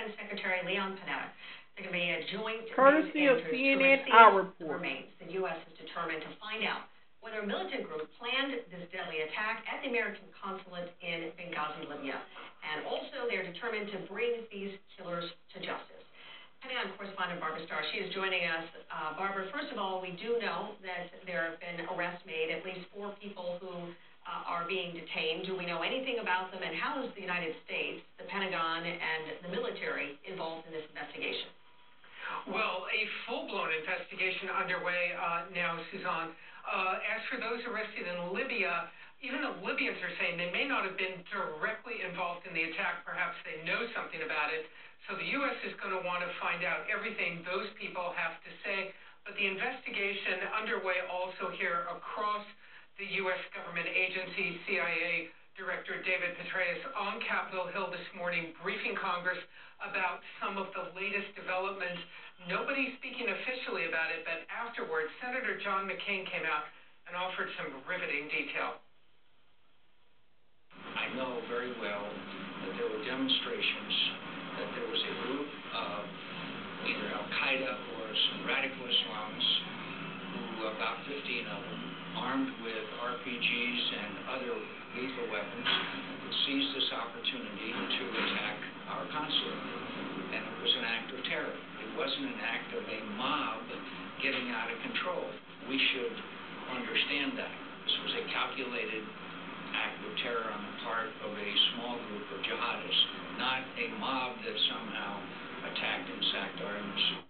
Defense Secretary Leon Panetta. They're going to be a joint courtesy of CNN, our report. Remains. The U.S. is determined to find out whether a militant group planned this deadly attack at the American consulate in Benghazi, Libya. And also, they're determined to bring these killers to justice. Pentagon correspondent Barbara Starr, she is joining us. Barbara, first of all, we do know that there have been arrests made, at least 4 people who are being detained. Do we know anything about them, and how is the United States, the Pentagon, and the military involved in this investigation? Well, a full-blown investigation underway now, Suzanne. As for those arrested in Libya, even the Libyans are saying they may not have been directly involved in the attack. Perhaps they know something about it. So the U.S. is going to want to find out everything those people have to say. But the investigation underway also here across the U.S. government agencies. CIA Director David Petraeus on Capitol Hill this morning briefing Congress about some of the latest developments. Nobody speaking officially about it, but afterwards, Senator John McCain came out and offered some riveting detail. I know very well that there were demonstrations, that there was a group of either Al-Qaeda or some radical Islamists who, about 15 of them, armed with RPGs and other lethal weapons, seized this opportunity to attack our consulate. And it was an act of terror. It wasn't an act of a mob getting out of control. We should understand that. This was a calculated act of terror on the part of a small group of jihadists, not a mob that somehow attacked and sacked our embassy.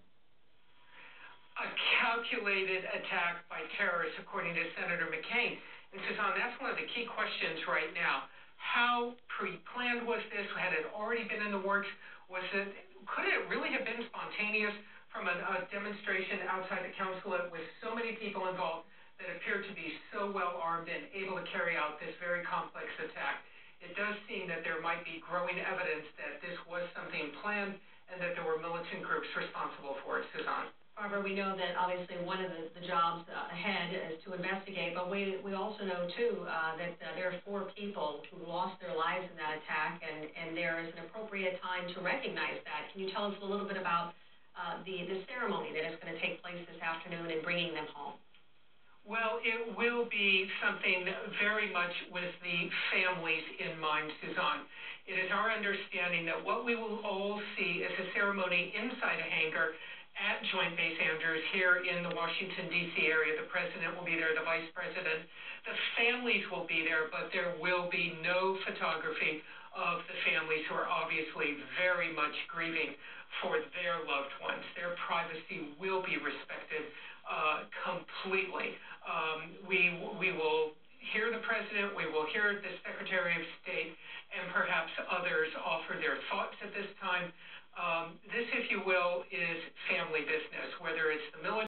A calculated attack by terrorists, according to Senator McCain. And Suzanne, that's one of the key questions right now. How pre-planned was this? Had it already been in the works? Could it really have been spontaneous from a demonstration outside the consulate with so many people involved that appeared to be so well armed and able to carry out this very complex attack? It does seem that there might be growing evidence that this was something planned and that there were militant groups responsible for it. Suzanne. Barbara, we know that obviously one of the jobs ahead is to investigate, but we also know, too, that there are 4 people who lost their lives in that attack, and there is an appropriate time to recognize that. Can you tell us a little bit about the ceremony that is going to take place this afternoon in bringing them home? Well, it will be something very much with the families in mind, Suzanne. It is our understanding that what we will all see is a ceremony inside a hangar at Joint Base Andrews here in the Washington, D.C. area. The president will be there, the vice president. The families will be there, but there will be no photography of the families who are obviously very much grieving for their loved ones. Their privacy will be respected completely. We will hear the president, we will hear the Secretary of State, and perhaps others offer their thoughts at this time. This, if you will, is family business, whether it's the military